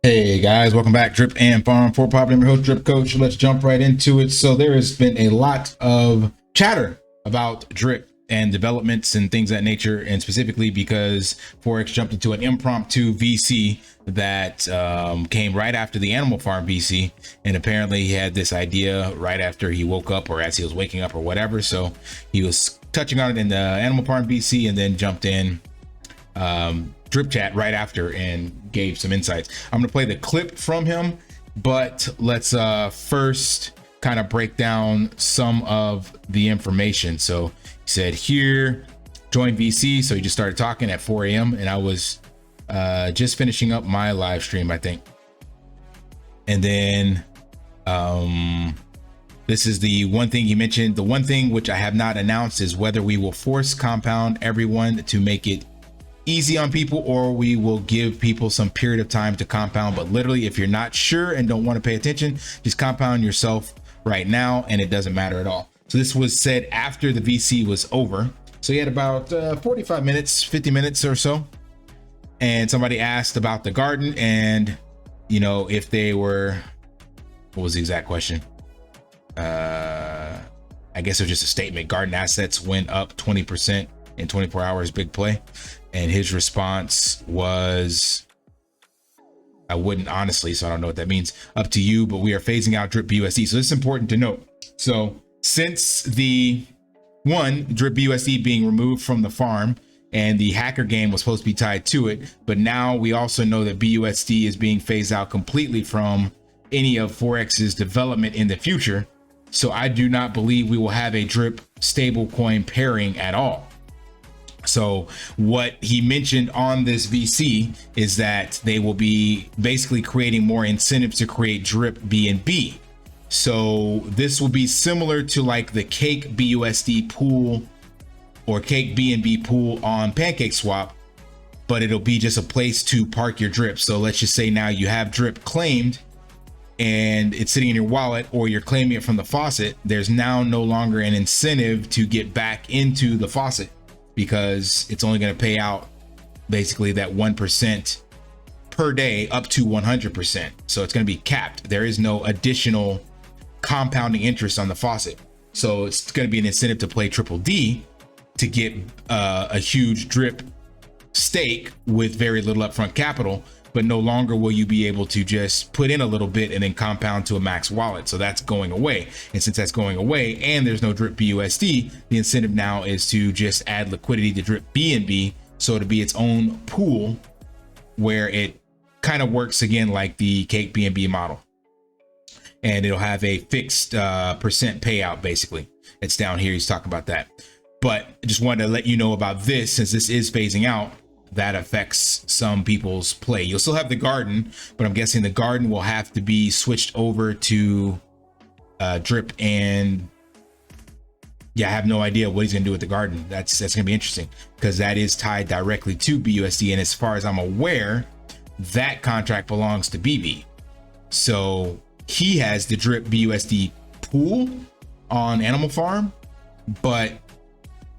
Hey guys, welcome back. Drip and Farm for Pop. I'm your host, Drip Coach. Let's jump right into it. So there has been a lot of chatter about drip and developments and things of that nature, and specifically because Forex jumped into an impromptu VC that came right after the Animal Farm VC, and apparently he had this idea right after he woke up or as he was waking up or whatever. So he was touching on it in the Animal Farm VC and then jumped in drip chat right after and gave some insights. I'm going to play the clip from him, but let's first kind of break down some of the information. So he said here, join VC. So he just started talking at 4 a.m. and I was just finishing up my live stream, I think. And then this is the one thing he mentioned. The one thing which I have not announced is whether we will force compound everyone to make it easy on people, or we will give people some period of time to compound. But literally, if you're not sure and don't want to pay attention, just compound yourself right now and it doesn't matter at all. So this was said after the VC was over. So he had about 45 minutes, 50 minutes or so. And somebody asked about the garden and, you know, if they were, what was the exact question? I guess it was just a statement. Garden assets went up 20% in 24 hours, big play. And his response was, I wouldn't honestly, so I don't know what that means. Up to you, but we are phasing out drip BUSD. So this is important to note. So since the drip BUSD being removed from the farm and the hacker game was supposed to be tied to it, but now we also know that BUSD is being phased out completely from any of Forex's development in the future. So I do not believe we will have a drip stablecoin pairing at all. So what he mentioned on this VC is that they will be basically creating more incentives to create drip BNB. So this will be similar to like the Cake BUSD pool or Cake BNB pool on PancakeSwap, but it'll be just a place to park your drip. So let's just say now you have drip claimed and it's sitting in your wallet, or you're claiming it from the Faucet. There's now no longer an incentive to get back into the Faucet, because it's only going to pay out basically that 1% per day up to 100%. So it's going to be capped. There is no additional compounding interest on the Faucet. So it's going to be an incentive to play triple D to get a huge drip stake with very little upfront capital, but no longer will you be able to just put in a little bit and then compound to a max wallet. So that's going away. And since that's going away and there's no drip BUSD, the incentive now is to just add liquidity to drip BNB. So it'll be its own pool where it kind of works again like the Cake BNB model. And it'll have a fixed percent payout. Basically, it's down here. He's talking about that. But I just wanted to let you know about this, since this is phasing out. That affects some people's play. You'll still have the garden, but I'm guessing the garden will have to be switched over to drip. And yeah, I have no idea what he's gonna do with the garden. That's gonna be interesting, because that is tied directly to BUSD, and as far as I'm aware, that contract belongs to BB. So he has the drip BUSD pool on Animal Farm, but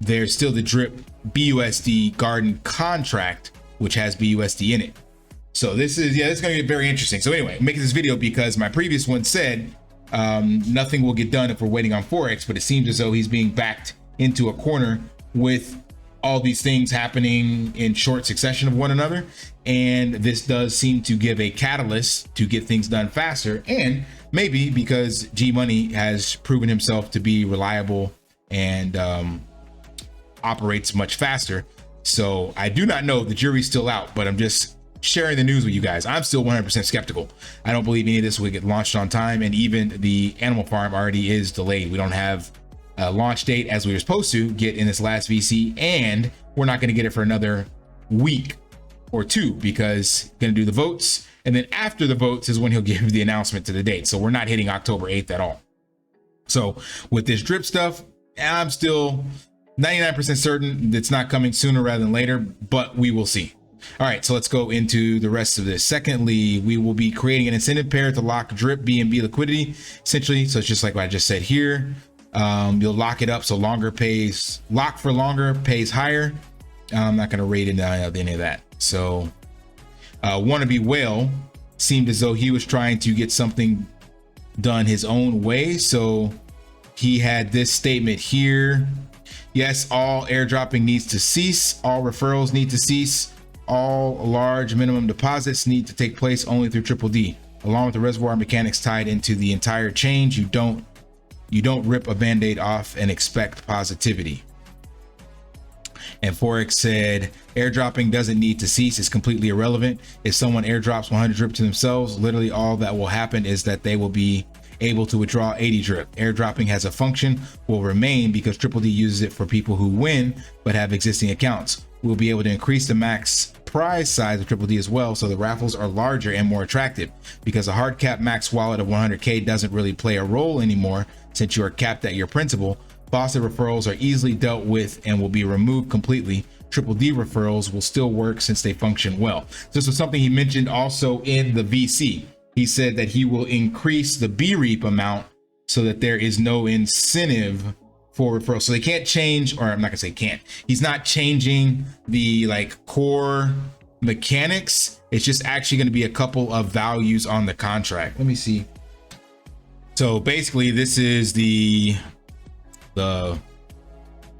there's still the drip BUSD garden contract, which has BUSD in it. So this is, yeah, it's going to get very interesting. So anyway, I'm making this video because my previous one said nothing will get done if we're waiting on Forex, but it seems as though he's being backed into a corner with all these things happening in short succession of one another. And this does seem to give a catalyst to get things done faster. And maybe because G Money has proven himself to be reliable and operates much faster. So I do not know, the jury's still out, but I'm just sharing the news with you guys. I'm still 100% skeptical. I don't believe any of this will get launched on time, and even the Animal Farm already is delayed. We don't have a launch date as we were supposed to get in this last VC, and we're not going to get it for another week or two, because going to do the votes, and then after the votes is when he'll give the announcement to the date. So we're not hitting October 8th at all. So with this drip stuff, I'm still 99% certain it's not coming sooner rather than later, but we will see. All right, so let's go into the rest of this. Secondly, we will be creating an incentive pair to lock drip BNB liquidity, essentially. So it's just like what I just said here. You'll lock it up so longer pays, lock for longer pays higher. I'm not going to rate into any of that. So wannabe whale seemed as though he was trying to get something done his own way. So he had this statement here. Yes, all airdropping needs to cease. All referrals need to cease. All large minimum deposits need to take place only through Triple D, along with the reservoir mechanics tied into the entire change. You don't rip a band-aid off and expect positivity. And Forex said, airdropping doesn't need to cease. It's completely irrelevant. If someone airdrops 100 drip to themselves, literally all that will happen is that they will be able to withdraw 80 drip. Airdropping has a function, will remain, because Triple D uses it for people who win but have existing accounts. We'll be able to increase the max prize size of Triple D as well, so the raffles are larger and more attractive, because a hard cap max wallet of 100k doesn't really play a role anymore since you are capped at your principal. Faucet referrals are easily dealt with and will be removed completely. Triple D referrals will still work since they function well. This was something he mentioned also in the VC. He said that he will increase the BREAP amount so that there is no incentive for referrals. So they can't change, or I'm not gonna say can't. He's not changing the core mechanics. It's just actually gonna be a couple of values on the contract. Let me see. So basically this is the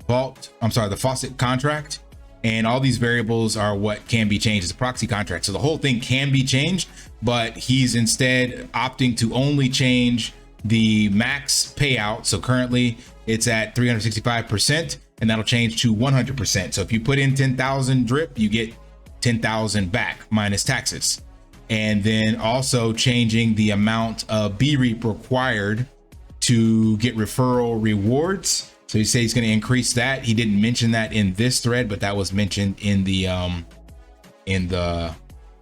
Faucet contract, and all these variables are what can be changed. It's a proxy contract, so the whole thing can be changed, but he's instead opting to only change the max payout. So currently it's at 365%, and that'll change to 100%. So if you put in 10,000 drip, you get 10,000 back minus taxes. And then also changing the amount of BREAP required to get referral rewards. So he said he's going to increase that. He didn't mention that in this thread, but that was mentioned in the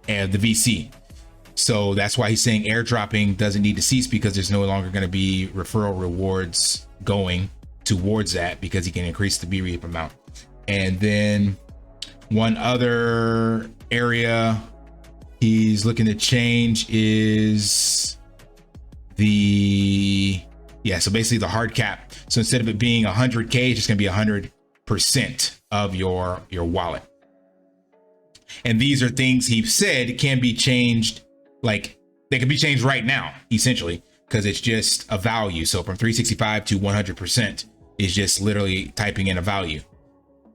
VC. So that's why he's saying airdropping doesn't need to cease, because there's no longer going to be referral rewards going towards that, because he can increase the BREAP amount. And then one other area he's looking to change is so basically the hard cap. So instead of it being 100k, it's just going to be 100% of your wallet. And these are things he said can be changed, like they can be changed right now, essentially, because it's just a value. So from 365 to 100% is just literally typing in a value.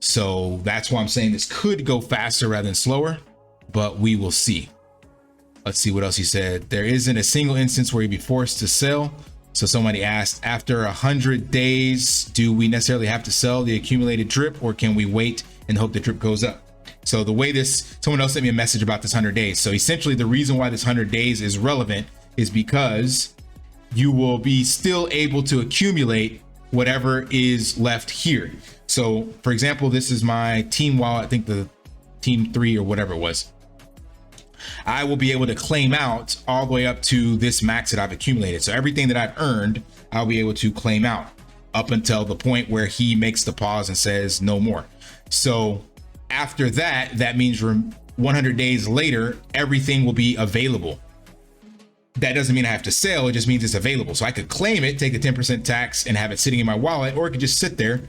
So that's why I'm saying this could go faster rather than slower, but we will see. Let's see what else he said. There isn't a single instance where you'd be forced to sell. So somebody asked, after 100 days, do we necessarily have to sell the accumulated drip, or can we wait and hope the drip goes up? So the way someone else sent me a message about this 100 days. So essentially the reason why this 100 days is relevant is because you will be still able to accumulate whatever is left here. So for example, this is my team wallet, I think the team 3 or whatever it was. I will be able to claim out all the way up to this max that I've accumulated. So everything that I've earned, I'll be able to claim out up until the point where he makes the pause and says no more. So after that, that means 100 days later, everything will be available. That doesn't mean I have to sell. It just means it's available. So I could claim it, take the 10% tax and have it sitting in my wallet, or it could just sit there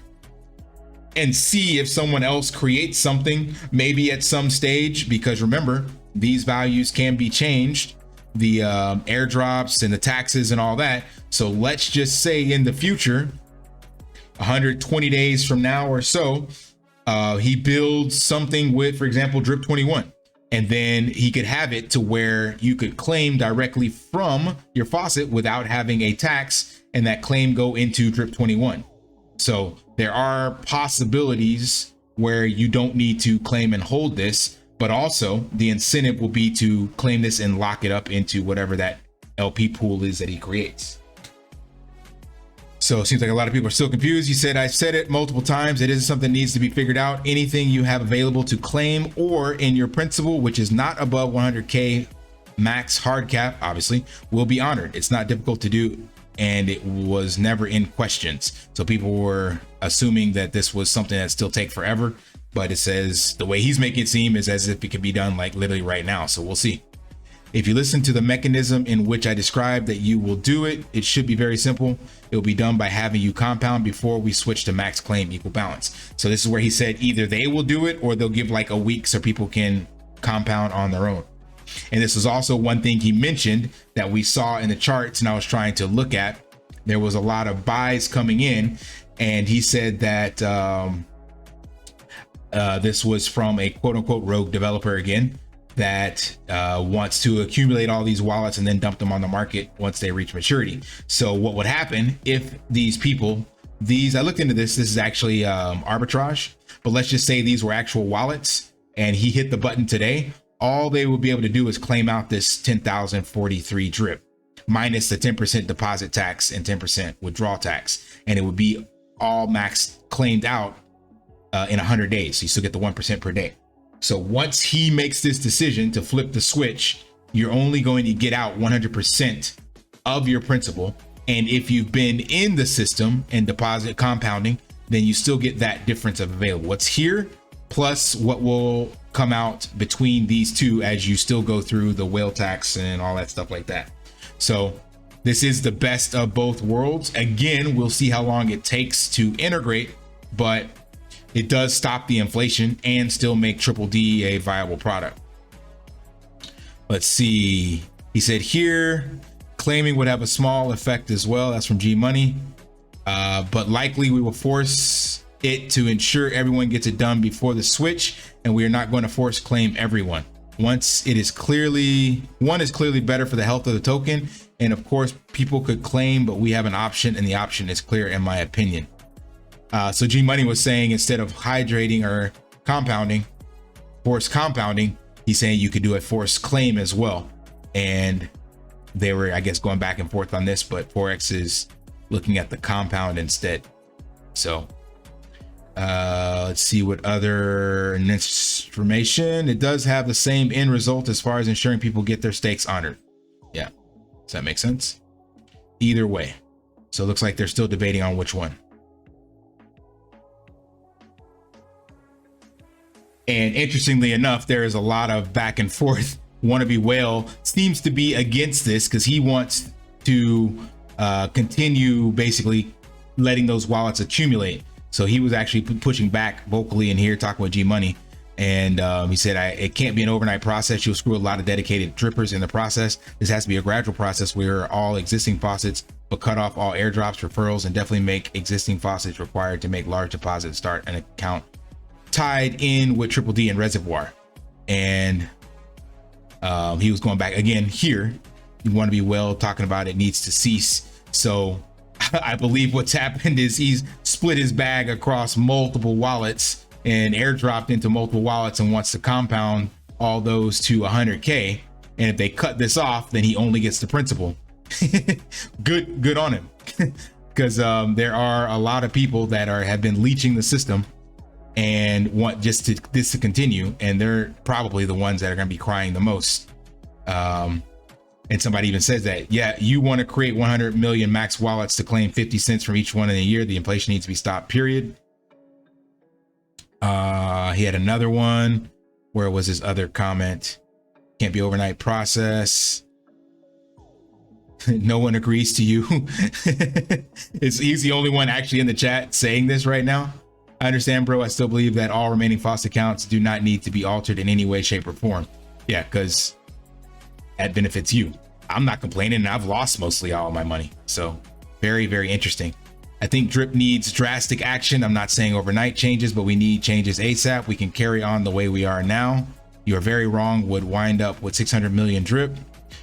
and see if someone else creates something maybe at some stage, because remember, these values can be changed, the airdrops and the taxes and all that. So let's just say in the future, 120 days from now or so, he builds something with, for example, drip 21, and then he could have it to where you could claim directly from your faucet without having a tax, and that claim go into drip 21. So there are possibilities where you don't need to claim and hold this, but also the incentive will be to claim this and lock it up into whatever that LP pool is that he creates. So it seems like a lot of people are still confused. He said, I've said it multiple times. It isn't something that needs to be figured out. Anything you have available to claim or in your principal, which is not above 100K max hard cap, obviously, will be honored. It's not difficult to do, and it was never in questions. So people were assuming that this was something that still take forever, but it says the way he's making it seem is as if it could be done like literally right now. So we'll see. If you listen to the mechanism in which I described that you will do it, it should be very simple. It will be done by having you compound before we switch to max claim equal balance. So this is where he said either they will do it or they'll give like a week so people can compound on their own. And this is also one thing he mentioned that we saw in the charts, and I was trying to look at. There was a lot of buys coming in, and he said that this was from a quote unquote rogue developer again that wants to accumulate all these wallets and then dump them on the market once they reach maturity. So what would happen if these people, I looked into this is actually arbitrage, but let's just say these were actual wallets and he hit the button today, all they would be able to do is claim out this 10,043 drip minus the 10% deposit tax and 10% withdrawal tax, and it would be all max claimed out in 100 days. So you still get the 1% per day. So once he makes this decision to flip the switch, you're only going to get out 100% of your principal. And if you've been in the system and deposit compounding, then you still get that difference of available. What's here plus what will come out between these two as you still go through the whale tax and all that stuff like that. So this is the best of both worlds. Again, we'll see how long it takes to integrate, but it does stop the inflation and still make Triple D a viable product. Let's see. He said here, claiming would have a small effect as well. That's from G Money. But likely we will force it to ensure everyone gets it done before the switch, and we are not going to force claim everyone. Once it is clearly, one is clearly better for the health of the token. And of course, people could claim, but we have an option, and the option is clear in my opinion. So G Money was saying instead of hydrating or compounding, forced compounding, he's saying you could do a forced claim as well. And they were, I guess, going back and forth on this, but Forex is looking at the compound instead. So let's see what other information. It does have the same end result as far as ensuring people get their stakes honored. Yeah, does that make sense? Either way. So it looks like they're still debating on which one. And interestingly enough, there is a lot of back and forth. Wannabe Whale seems to be against this because he wants to continue basically letting those wallets accumulate. So he was actually pushing back vocally in here, talking with G Money. And he said, it can't be an overnight process. You'll screw a lot of dedicated drippers in the process. This has to be a gradual process where all existing faucets, but cut off all airdrops, referrals, and definitely make existing faucets required to make large deposits start an account tied in with Triple D and Reservoir. And he was going back again here. You want to be well talking about it needs to cease. So I believe what's happened is he's split his bag across multiple wallets and airdropped into multiple wallets and wants to compound all those to 100K. And if they cut this off, then he only gets the principal. good on him. Because there are a lot of people that have been leeching the system and want this to continue, and they're probably the ones that are going to be crying the most. And somebody even says that, yeah, you want to create 100 million max wallets to claim 50 cents from each one in a year. The inflation needs to be stopped, period. He had another one. Where was his other comment? Can't be overnight process. No one agrees to you. He's the only one actually in the chat saying this right now. I understand, bro. I still believe that all remaining Faucet accounts do not need to be altered in any way, shape, or form. Yeah, because that benefits you. I'm not complaining, and I've lost mostly all of my money. So very, very interesting. I think drip needs drastic action. I'm not saying overnight changes, but we need changes ASAP. We can carry on the way we are now. You are very wrong. Would wind up with 600 million drip.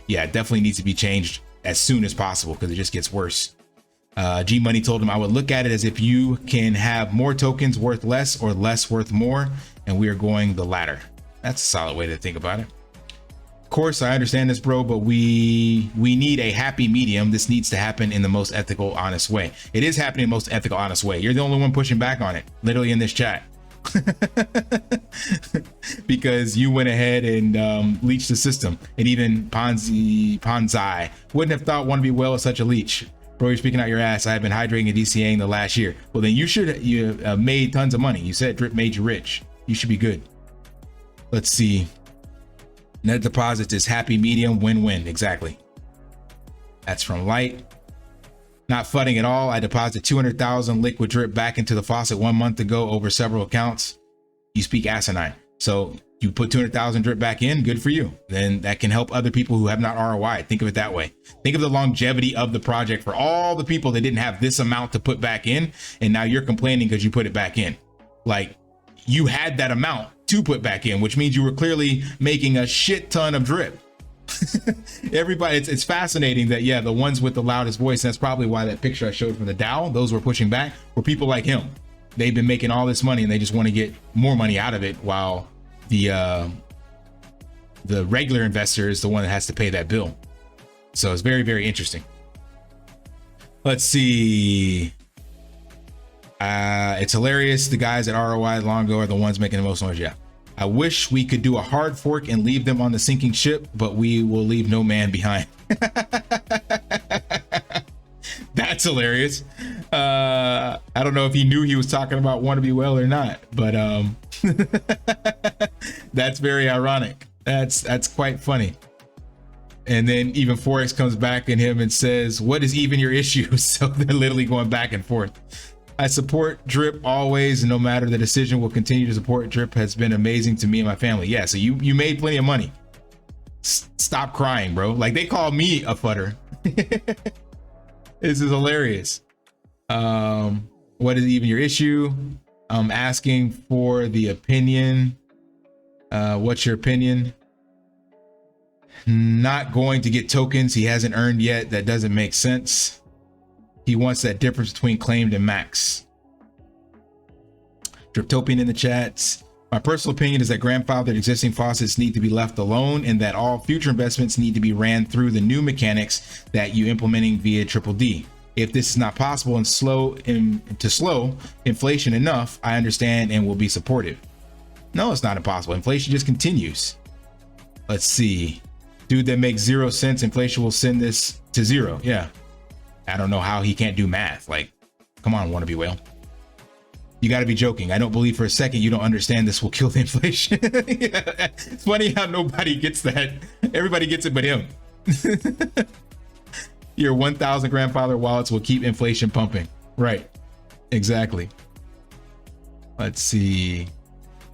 Yeah, it definitely needs to be changed as soon as possible because it just gets worse. G Money told him, I would look at it as if you can have more tokens worth less or less worth more, and we are going the latter. That's a solid way to think about it. Of course, I understand this, bro, but we need a happy medium. This needs to happen in the most ethical, honest way. It is happening in the most ethical, honest way. You're the only one pushing back on it, literally in this chat. Because you went ahead and leached the system. And even Ponzai wouldn't have thought Wannabe Whale is such a leech. Bro, you're speaking out your ass. I have been hydrating and DCAing the last year. Well, then you made tons of money. You said drip made you rich. You should be good. Let's see. Net deposits is happy medium, win-win. Exactly. That's from Light. Not fudding at all. I deposited 200,000 liquid drip back into the faucet 1 month ago over several accounts. You speak asinine. So You put 200,000 drip back in, good for you. Then that can help other people who have not ROI. Think of it that way. Think of the longevity of the project for all the people that didn't have this amount to put back in, and now you're complaining because you put it back in. Like, you had that amount to put back in, which means you were clearly making a shit ton of drip. Everybody, it's fascinating that, yeah, the ones with the loudest voice, that's probably why that picture I showed from the Dow, those were pushing back, were people like him. They've been making all this money and they just want to get more money out of it, while the regular investor is the one that has to pay that bill. So it's very, very interesting. Let's see. It's hilarious. The guys at ROI long ago are the ones making the most noise. Yeah. I wish we could do a hard fork and leave them on the sinking ship, but we will leave no man behind. That's hilarious. I don't know if he knew he was talking about Wannabe Well or not, but that's very ironic. That's quite funny. And then even Forex comes back at him and says, what is even your issue? So they're literally going back and forth. I support drip always, and no matter the decision, will continue to support drip. Has been amazing to me and my family. Yeah, so you made plenty of money. Stop crying, bro. Like, they call me a futter. This is hilarious. What is even your issue? I'm asking for the opinion. What's your opinion? Not going to get tokens he hasn't earned yet. That doesn't make sense. He wants that difference between claimed and max. Driptopian in the chats. My personal opinion is that grandfathered existing faucets need to be left alone, and that all future investments need to be ran through the new mechanics that you implementing via Triple D. If this is not possible and slow inflation enough, I understand and will be supportive. No, it's not impossible. Inflation just continues. Let's see. Dude that makes 0 cents, inflation will send this to 0. Yeah. I don't know how he can't do math. Like, come on, Wannabe Whale. You got to be joking. I don't believe for a second you don't understand this will kill the inflation. Yeah. It's funny how nobody gets that. Everybody gets it but him. Your 1,000 grandfather wallets will keep inflation pumping. Right. Exactly. Let's see.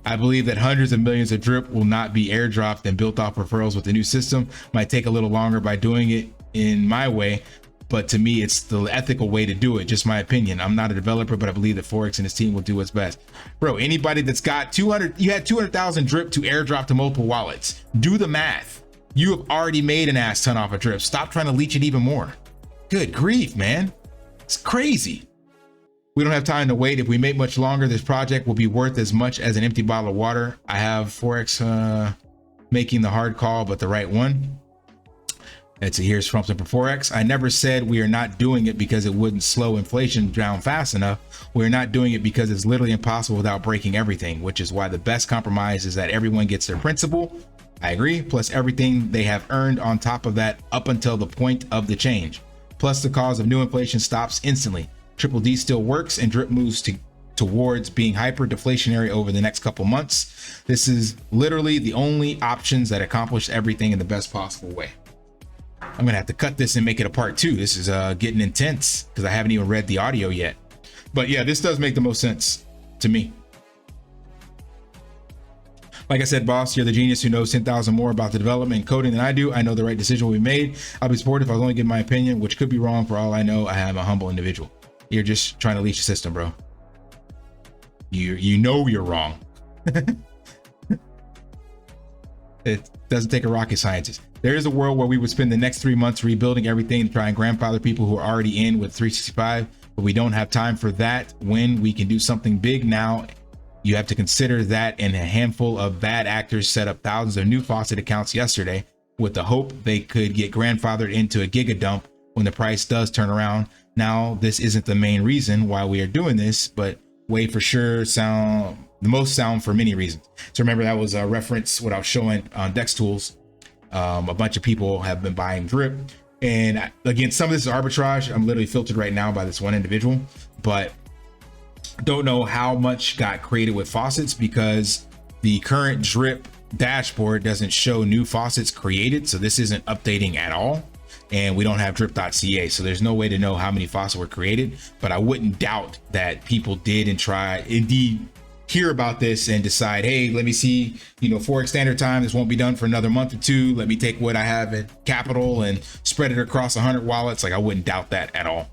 I believe that hundreds of millions of drip will not be airdropped and built off referrals with the new system. Might take a little longer by doing it in my way, but to me, it's the ethical way to do it. Just my opinion. I'm not a developer, but I believe that Forex and his team will do what's best. Bro, anybody that's got 200, you had 200,000 drip to airdrop to multiple wallets. Do the math. You have already made an ass ton off of drip. Stop trying to leech it even more. Good grief, man. It's crazy. We don't have time to wait. If we make much longer, this project will be worth as much as an empty bottle of water. I have Forex making the hard call, but the right one. Here's from Forex. I never said we are not doing it because it wouldn't slow inflation down fast enough. We're not doing it because it's literally impossible without breaking everything, which is why the best compromise is that everyone gets their principal. I agree. Plus everything they have earned on top of that up until the point of the change. Plus the cause of new inflation stops instantly. Triple D still works and drip moves towards being hyper deflationary over the next couple months. This is literally the only options that accomplish everything in the best possible way. I'm gonna have to cut this and make it a part 2. This is getting intense because I haven't even read the audio yet. But yeah, this does make the most sense to me. Like I said, boss, you're the genius who knows 10,000 more about the development and coding than I do. I know the right decision will be made. I'll be supportive if I was only giving my opinion, which could be wrong. For all I know, I am a humble individual. You're just trying to leech the system, bro. You know you're wrong. It doesn't take a rocket scientist. There is a world where we would spend the next 3 months rebuilding everything to try and grandfather people who are already in with 365, but we don't have time for that when we can do something big now. You have to consider that, and a handful of bad actors set up thousands of new Faucet accounts yesterday with the hope they could get grandfathered into a giga dump when the price does turn around. Now, this isn't the main reason why we are doing this, but way for sure sound the most sound for many reasons. So remember, that was a reference what I was showing on Dex Tools. A bunch of people have been buying drip, and again, some of this is arbitrage. I'm literally filtered right now by this one individual, but don't know how much got created with faucets because the current drip dashboard doesn't show new faucets created, so this isn't updating at all, and we don't have drip.ca, so there's no way to know how many faucets were created. But I wouldn't doubt that people did and try, indeed hear about this and decide, hey, let me see, you know, Forex standard time, this won't be done for another month or two. Let me take what I have at Capital and spread it across 100 wallets. Like, I wouldn't doubt that at all.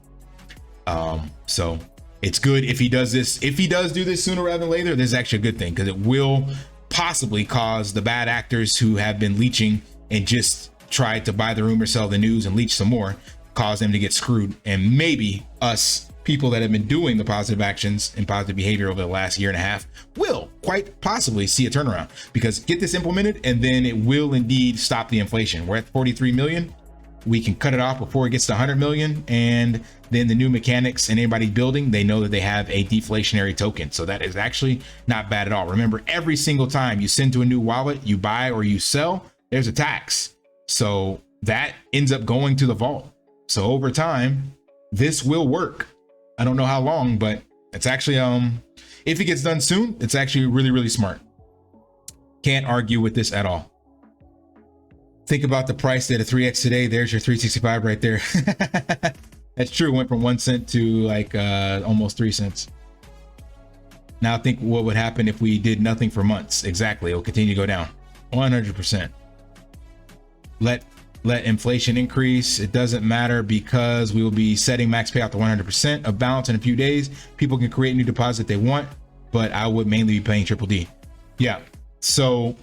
So it's good if he does this. If he does do this sooner rather than later, this is actually a good thing, because it will possibly cause the bad actors who have been leeching and just tried to buy the rumor, sell the news, and leech some more, cause them to get screwed. And maybe us people that have been doing the positive actions and positive behavior over the last year and a half will quite possibly see a turnaround, because get this implemented and then it will indeed stop the inflation. We're at 43 million. We can cut it off before it gets to 100 million. And then the new mechanics and anybody building, they know that they have a deflationary token. So that is actually not bad at all. Remember, every single time you send to a new wallet, you buy or you sell, there's a tax. So that ends up going to the vault. So over time, this will work. I don't know how long, but it's actually, if it gets done soon, it's actually really, really smart. Can't argue with this at all. Think about the price at a 3x today. There's your 365 right there. That's true. It went from 1 cent to like almost 3 cents. Now think what would happen if we did nothing for months. Exactly. It'll continue to go down 100%. Let inflation increase. It doesn't matter, because we will be setting max payout to 100% of balance in a few days. People can create new deposit they want, but I would mainly be paying triple D. Yeah. So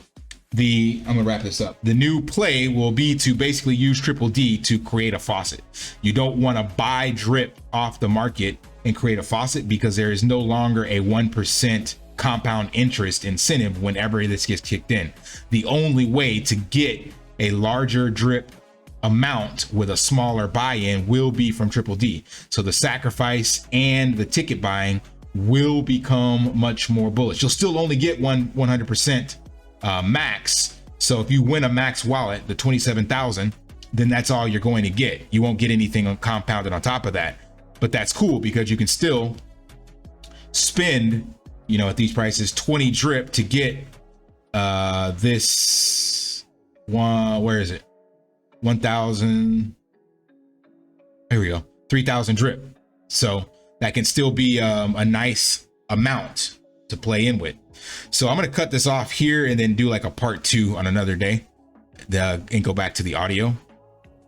I'm gonna wrap this up. The new play will be to basically use triple D to create a faucet. You don't want to buy drip off the market and create a faucet, because there is no longer a 1% compound interest incentive whenever this gets kicked in. The only way to get a larger drip amount with a smaller buy-in will be from triple D. So the sacrifice and the ticket buying will become much more bullish. You'll still only get 100% max. So if you win a max wallet, the 27,000, then that's all you're going to get. You won't get anything compounded on top of that. But that's cool, because you can still spend, you know, at these prices, 20 drip to get this one. Where is it? 1,000. Here we go. 3,000 drip. So that can still be a nice amount to play in with. So I'm going to cut this off here and then do like a part 2 on another day and go back to the audio,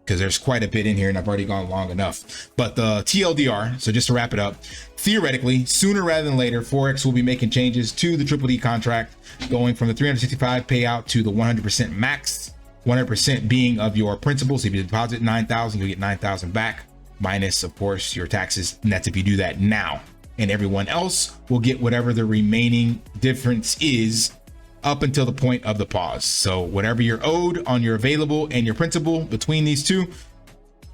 because there's quite a bit in here and I've already gone long enough. But the TLDR, so just to wrap it up, theoretically, sooner rather than later, Forex will be making changes to the Triple D contract, going from the 365 payout to the 100% max, 100% being of your principal. So if you deposit 9,000, you'll get 9,000 back, minus, of course, your taxes. And that's if you do that now. And everyone else will get whatever the remaining difference is up until the point of the pause. So whatever you're owed on your available and your principal between these two,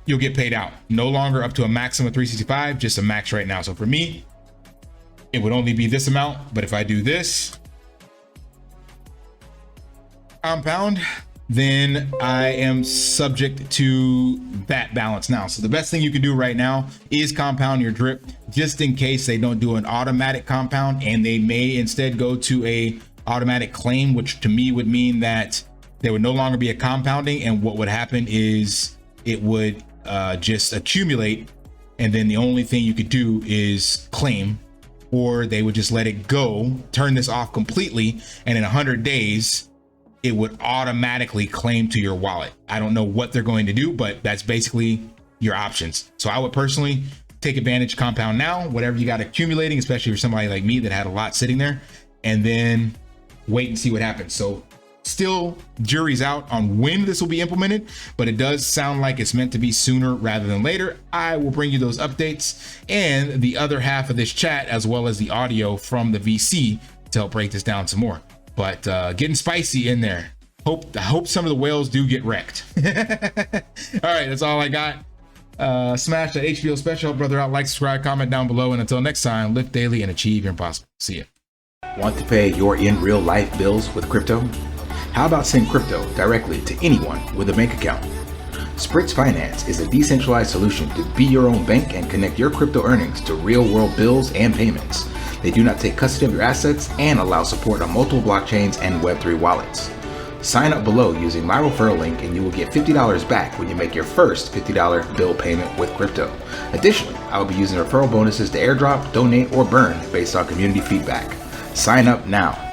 you'll get paid out. No longer up to a maximum of 365, just a max right now. So for me, it would only be this amount. But if I do this compound, then I am subject to that balance now. So the best thing you can do right now is compound your drip, just in case they don't do an automatic compound and they may instead go to a automatic claim, which to me would mean that there would no longer be a compounding. And what would happen is it would just accumulate. And then the only thing you could do is claim, or they would just let it go, turn this off completely. And in 100 days, it would automatically claim to your wallet. I don't know what they're going to do, but that's basically your options. So I would personally take advantage, compound now, whatever you got accumulating, especially for somebody like me that had a lot sitting there, and then wait and see what happens. So still jury's out on when this will be implemented, but it does sound like it's meant to be sooner rather than later. I will bring you those updates and the other half of this chat, as well as the audio from the VC, to help break this down some more. But getting spicy in there. I hope some of the whales do get wrecked. All right, that's all I got. Smash that HBO special, brother out, like, subscribe, comment down below, and until next time, live daily and achieve your impossible. See ya. Want to pay your in real life bills with crypto? How about send crypto directly to anyone with a bank account? SPRITZ Finance is a decentralized solution to be your own bank and connect your crypto earnings to real world bills and payments. They do not take custody of your assets and allow support on multiple blockchains and Web3 wallets. Sign up below using my referral link and you will get $50 back when you make your first $50 bill payment with crypto. Additionally, I will be using referral bonuses to airdrop, donate, or burn based on community feedback. Sign up now.